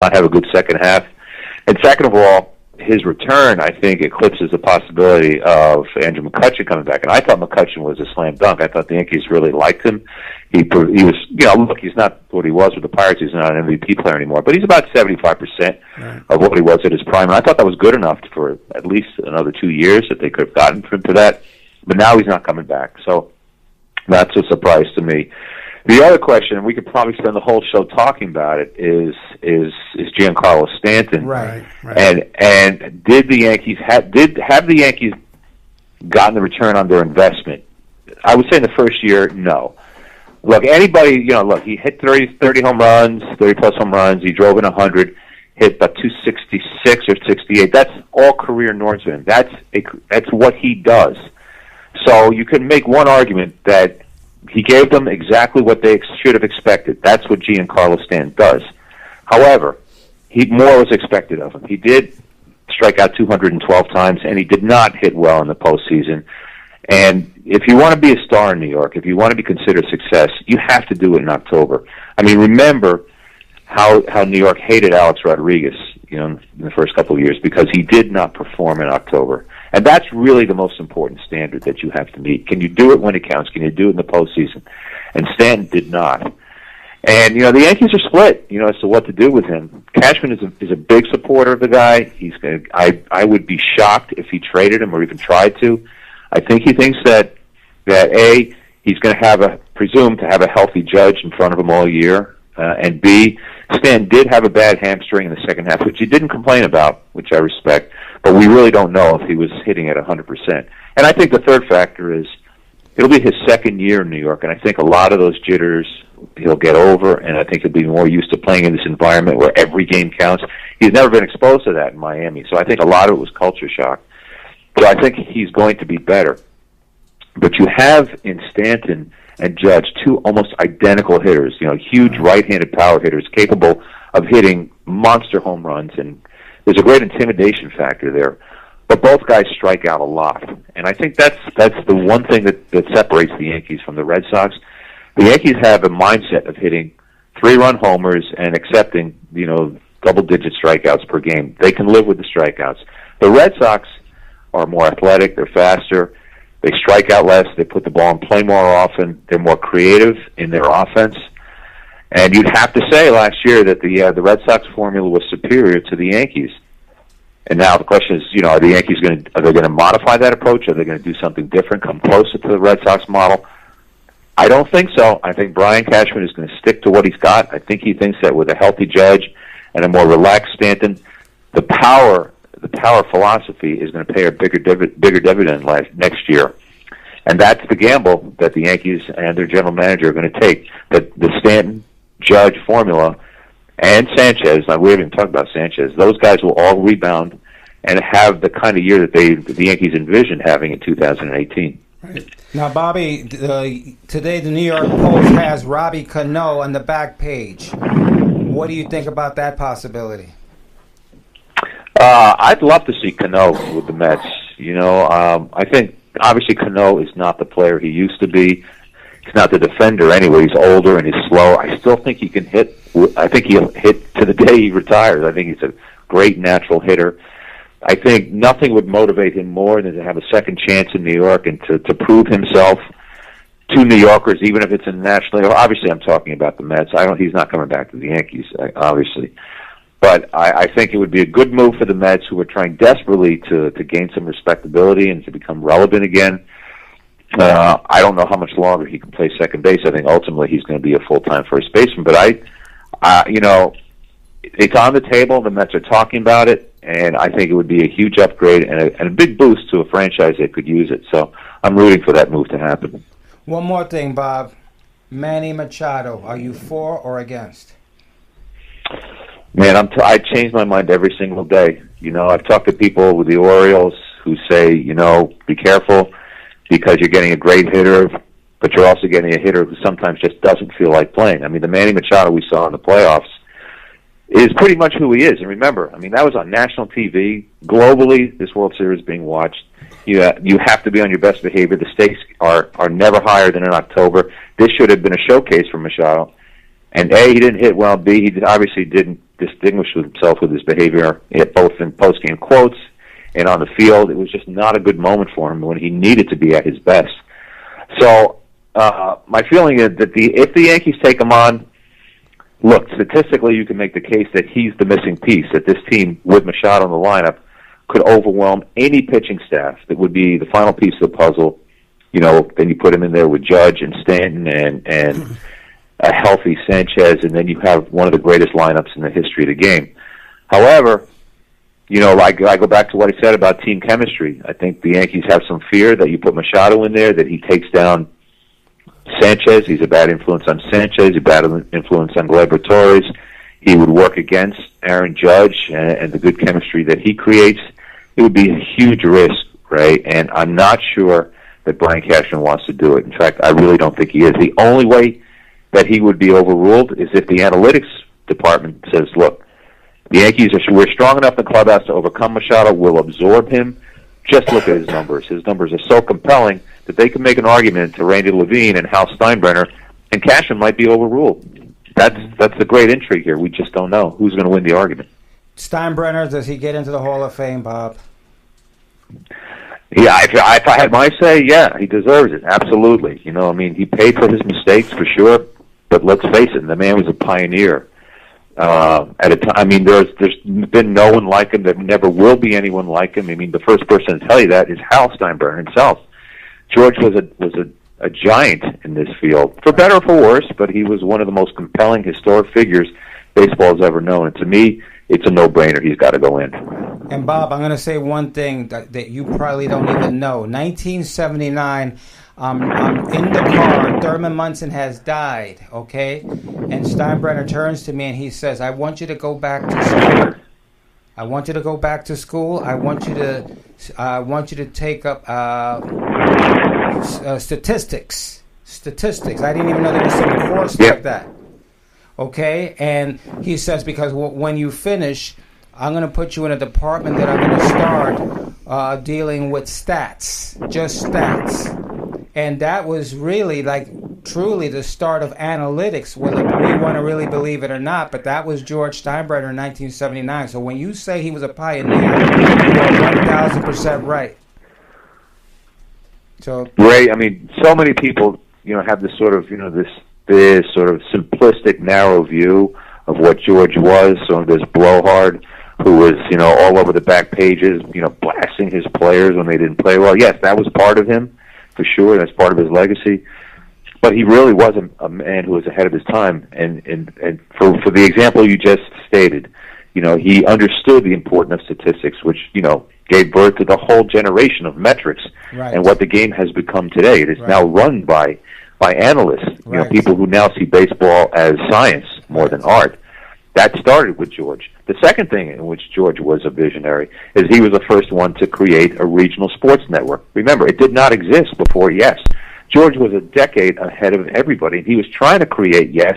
not have a good second half. And second of all, his return, I think, eclipses the possibility of Andrew McCutchen coming back. And I thought McCutchen was a slam dunk. I thought the Yankees really liked him. He was, look, he's not what he was with the Pirates. He's not an MVP player anymore, but he's about 75% of what he was at his prime. And I thought that was good enough for at least another 2 years that they could have gotten him to that. But now he's not coming back. So that's a surprise to me. The other question, and we could probably spend the whole show talking about it, is Giancarlo Stanton. Right. And did the Yankees have the Yankees gotten the return on their investment? I would say in the first year, no. Look, anybody, he hit 30 home runs, 30-plus home runs. He drove in 100, hit about 266 or 68. That's all career norms for him. That's what he does. So you can make one argument that he gave them exactly what they should have expected. That's what Giancarlo Stanton does. However, more was expected of him. He did strike out 212 times, and he did not hit well in the postseason. And if you want to be a star in New York, if you want to be considered success, you have to do it in October. I mean, remember how New York hated Alex Rodriguez, in the first couple of years because he did not perform in October. And that's really the most important standard that you have to meet. Can you do it when it counts? Can you do it in the postseason? And Stanton did not. And, the Yankees are split, as to what to do with him. Cashman is a big supporter of the guy. I would be shocked if he traded him or even tried to. I think he thinks that A, he's going to presumed to have a healthy Judge in front of him all year, and B, Stan did have a bad hamstring in the second half, which he didn't complain about, which I respect, but we really don't know if he was hitting at 100%. And I think the third factor is it'll be his second year in New York, and I think a lot of those jitters he'll get over, and I think he'll be more used to playing in this environment where every game counts. He's never been exposed to that in Miami, so I think a lot of it was culture shock. So I think he's going to be better. But you have in Stanton and Judge two almost identical hitters, huge right-handed power hitters capable of hitting monster home runs, and there's a great intimidation factor there. But both guys strike out a lot, and I think that's the one thing that separates the Yankees from the Red Sox. The Yankees have a mindset of hitting 3-run homers and accepting, double-digit strikeouts per game. They can live with the strikeouts. The Red Sox are more athletic, they're faster, they strike out less, they put the ball in play more often, they're more creative in their offense. And you'd have to say last year that the Red Sox formula was superior to the Yankees. And now the question is, are the Yankees going to modify that approach? Are they going to do something different, come closer to the Red Sox model? I don't think so. I think Brian Cashman is going to stick to what he's got. I think he thinks that with a healthy Judge and a more relaxed Stanton, the power philosophy is going to pay a bigger dividend next year. And that's the gamble that the Yankees and their general manager are going to take. That the Stanton, Judge formula and Sanchez, we haven't even talked about Sanchez, those guys will all rebound and have the kind of year that the Yankees envision having in 2018. Right. Now, Bobby, today the New York Post has Robbie Cano on the back page. What do you think about that possibility? I'd love to see Cano with the Mets. I think obviously Cano is not the player he used to be. He's not the defender anyway. He's older and he's slow. I still think he can hit. I think he'll hit to the day he retires. I think he's a great natural hitter. I think nothing would motivate him more than to have a second chance in New York and to prove himself to New Yorkers, even if it's in the National League. Obviously, I'm talking about the Mets. He's not coming back to the Yankees, obviously. But I think it would be a good move for the Mets, who are trying desperately to gain some respectability and to become relevant again. I don't know how much longer he can play second base. I think ultimately he's going to be a full-time first baseman. But it's on the table. The Mets are talking about it, and I think it would be a huge upgrade and a big boost to a franchise that could use it. So I'm rooting for that move to happen. One more thing, Bob. Manny Machado, are you for or against? Man, I change my mind every single day. I've talked to people with the Orioles who say, be careful because you're getting a great hitter, but you're also getting a hitter who sometimes just doesn't feel like playing. I mean, the Manny Machado we saw in the playoffs is pretty much who he is. And remember, that was on national TV. Globally, this World Series being watched. You have to be on your best behavior. The stakes are never higher than in October. This should have been a showcase for Machado. And A, he didn't hit well. B, he obviously didn't distinguish himself with his behavior, both in post-game quotes and on the field. It was just not a good moment for him when he needed to be at his best. So my feeling is that if the Yankees take him on, look, statistically you can make the case that he's the missing piece, that this team with Machado in the lineup could overwhelm any pitching staff. That would be the final piece of the puzzle. You know, then you put him in there with Judge and Stanton and a healthy Sanchez, and then you have one of the greatest lineups in the history of the game. However, you know, I go back to what I said about team chemistry. I think the Yankees have some fear that you put Machado in there, that he takes down Sanchez. He's a bad influence on Sanchez. He's a bad influence on Gleyber Torres. He would work against Aaron Judge and the good chemistry that he creates. It would be a huge risk, right? And I'm not sure that Brian Cashman wants to do it. In fact, I really don't think he is. The only way that he would be overruled is if the analytics department says, look, the Yankees, we're strong enough in the clubhouse to overcome Machado. We'll absorb him. Just look at his numbers. His numbers are so compelling that they can make an argument to Randy Levine and Hal Steinbrenner, and Cashman might be overruled. That's the great intrigue here. We just don't know who's going to win the argument. Steinbrenner, does he get into the Hall of Fame, Bob? Yeah, if I had my say, yeah, he deserves it. Absolutely. You know, I mean, he paid for his mistakes for sure, but let's face it, the man was a pioneer. At a time, I mean, there's been no one like him. There never will be anyone like him. I mean, the first person to tell you that is Hal Steinbrenner himself. George was a giant in this field, for better or for worse, but he was one of the most compelling historic figures baseball has ever known. And to me, it's a no-brainer. He's got to go in. And Bob, I'm going to say one thing that you probably don't even know. 1979, I'm in the car. Thurman Munson has died, okay? And Steinbrenner turns to me and he says, I want you to go back to school. I want you to go back to school. I want you to take up statistics. I didn't even know there was some course like that. Okay? And he says, because when you finish, I'm going to put you in a department that I'm going to start dealing with stats, just stats. And that was really, truly the start of analytics, whether we want to really believe it or not. But that was George Steinbrenner in 1979. So when you say he was a pioneer, you are 1,000% right. So, Ray, I mean, so many people, you know, have this sort of, you know, this sort of simplistic, narrow view of what George was. So this blowhard who was, you know, all over the back pages, you know, blasting his players when they didn't play well. Yes, that was part of him, for sure. That's part of his legacy. But he really was a man who was ahead of his time. And for the example you just stated, you know, he understood the importance of statistics, which, you know, gave birth to the whole generation of metrics and what the game has become today. It is now run by analysts, you know, people who now see baseball as science more than art. That started with George. The second thing in which George was a visionary is he was the first one to create a regional sports network. Remember, it did not exist before YES. George was a decade ahead of everybody, and he was trying to create YES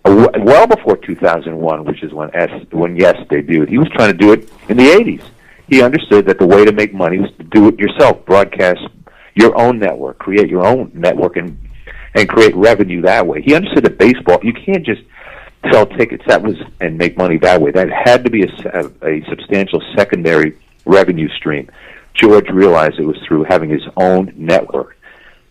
well before 2001, which is when YES debuted. He was trying to do it in the 80s. He understood that the way to make money was to do it yourself, broadcast your own network, create your own network, and create revenue that way. He understood that baseball, you can't just sell tickets and make money that way. That had to be a substantial secondary revenue stream. George realized it was through having his own network.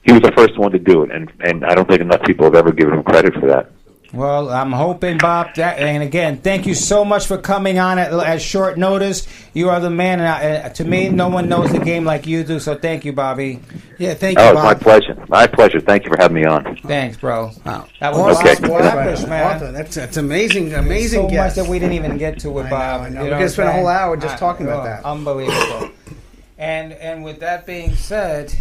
He was the first one to do it, and I don't think enough people have ever given him credit for that. Well, I'm hoping, Bob, and again, thank you so much for coming on at short notice. You are the man, and to me, no one knows the game like you do, so thank you, Bobby. Yeah, thank you, Bob. It's my pleasure. My pleasure. Thank you for having me on. Thanks, bro. Wow. That was okay. Bob Klapisch, man. That's amazing guest. So much that we didn't even get to with Bob. I know. We could spend a whole hour just talking about that. Unbelievable. And with that being said,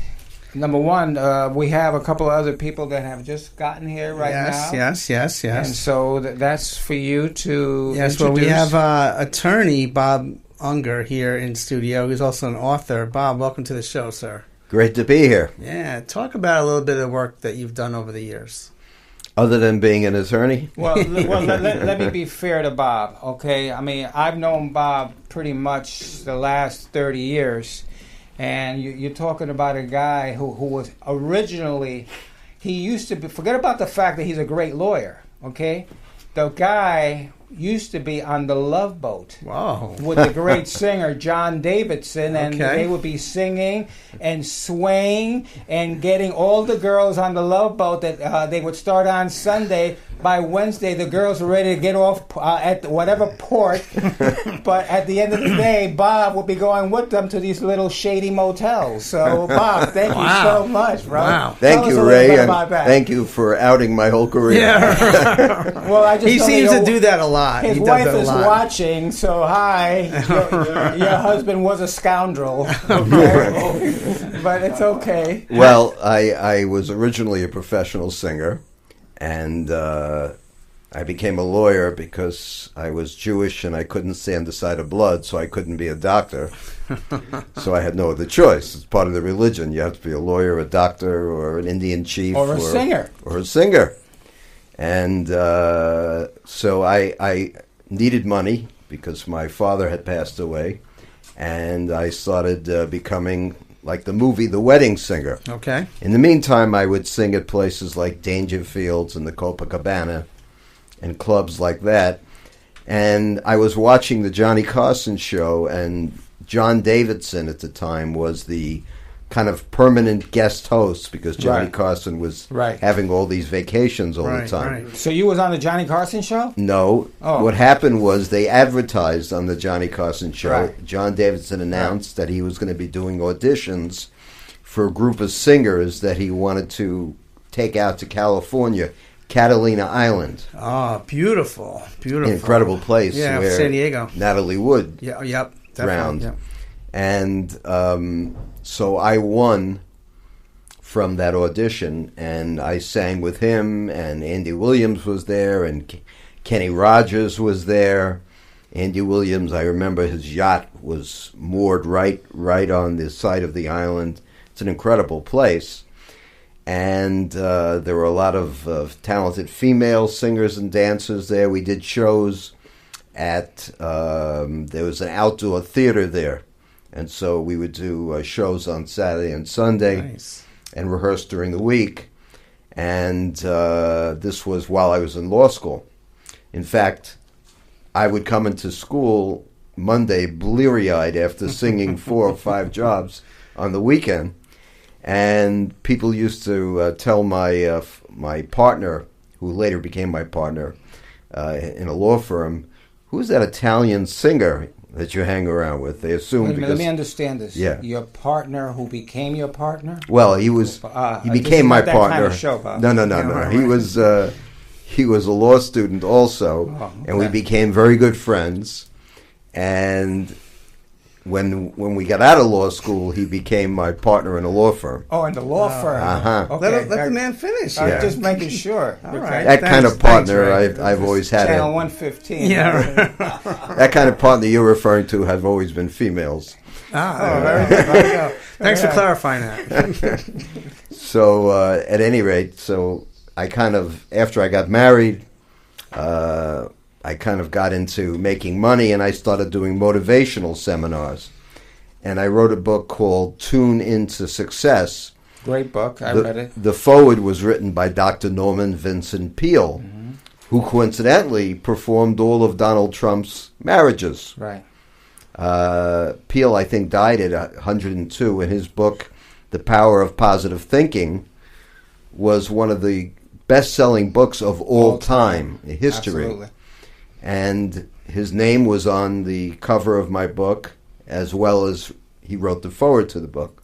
number one, we have a couple of other people that have just gotten here now. Yes. And so that's for you to introduce. Well, we have attorney Bob Unger here in studio. He's also an author. Bob, welcome to the show, sir. Great to be here. Yeah, talk about a little bit of the work that you've done over the years. Other than being an attorney? Well, let me be fair to Bob, okay? I mean, I've known Bob pretty much the last 30 years. And you're talking about a guy who was originally, he used to be, forget about the fact that he's a great lawyer, Okay, the guy used to be on the Love Boat. Wow. With the great singer John Davidson, and Okay. they would be singing and swaying and getting all the girls on the Love Boat that they would start on Sunday. By Wednesday, the girls were ready to get off at whatever port, but at the end of the day, Bob would be going with them to these little shady motels. So, Bob, thank you so much, bro. Wow. Thank you, Ray, and thank you for outing my whole career. Yeah. Well, I just He know seems that to do that a lot. his He does wife that a is lot. watching, so hi. Your husband was a scoundrel. Okay? But it's okay. Well, I was originally a professional singer, and I became a lawyer because I was Jewish and I couldn't stand the sight of blood, so I couldn't be a doctor. So I had no other choice. It's part of the religion. You have to be a lawyer, a doctor, or an Indian chief. Or a singer. Or a singer. And so I needed money because my father had passed away, and I started becoming like the movie The Wedding Singer. Okay. In the meantime, I would sing at places like Dangerfields and the Copacabana and clubs like that. And I was watching the Johnny Carson show, and John Davidson at the time was the kind of permanent guest host because Johnny Carson was having all these vacations all the time. So you was on the Johnny Carson show? No. Oh. What happened was they advertised on the Johnny Carson show. Right. John Davidson announced that he was going to be doing auditions for a group of singers that he wanted to take out to California, Catalina Island. Oh, beautiful. Beautiful. Incredible place. Yeah, where San Diego. Natalie Wood drowned. Yeah. And so I won from that audition, and I sang with him, and Andy Williams was there, and Kenny Rogers was there. Andy Williams, I remember his yacht was moored right on the side of the island. It's an incredible place. And there were a lot of talented female singers and dancers there. We did shows at, there was an outdoor theater there. And so we would do shows on Saturday and Sunday and rehearse during the week. And this was while I was in law school. In fact, I would come into school Monday bleary-eyed after singing 4 or 5 jobs on the weekend. And people used to tell my my partner, who later became my partner in a law firm, who's that Italian singer that you hang around with? They assumed Let me understand this. Yeah. Your partner who became your partner? Well, he became my partner. Kind of show, Bob. No. He was a law student also, and we became very good friends. And when we got out of law school, he became my partner in a law firm. Oh, in the law firm. Uh-huh. Okay. Let the man finish. I'm just making sure. All right. That kind of partner Thanks, I've always had. Channel 115. Yeah. That kind of partner you're referring to have always been females. Very good. There you go. Thanks for clarifying that. So at any rate, so I kind of, after I got married, I kind of got into making money, and I started doing motivational seminars. And I wrote a book called Tune Into Success. Great book. I read it. The foreword was written by Dr. Norman Vincent Peale, who coincidentally performed all of Donald Trump's marriages. Right. Peale, I think, died at 102, and his book, The Power of Positive Thinking, was one of the best-selling books of all time in history. Absolutely. And his name was on the cover of my book, as well as he wrote the foreword to the book.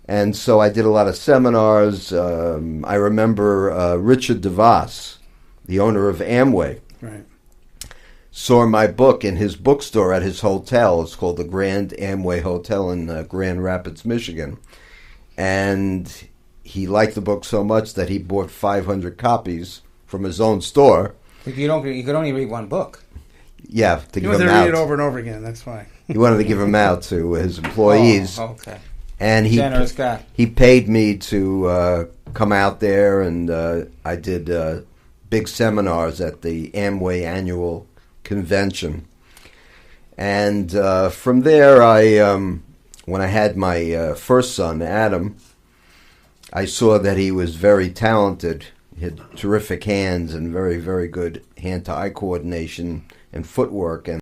And so I did a lot of seminars. I remember Richard DeVos, the owner of Amway, saw my book in his bookstore at his hotel. It's called the Grand Amway Hotel in Grand Rapids, Michigan. And he liked the book so much that he bought 500 copies from his own store. You could only read one book. Yeah, to give wanted them to out. read it over and over again. That's why. He wanted to give them out to his employees. Oh, okay. And Generous guy. He paid me to come out there, and I did big seminars at the Amway annual convention. And from there, when I had my first son, Adam, I saw that he was very talented He had terrific hands and very, very good hand-to-eye coordination and footwork. And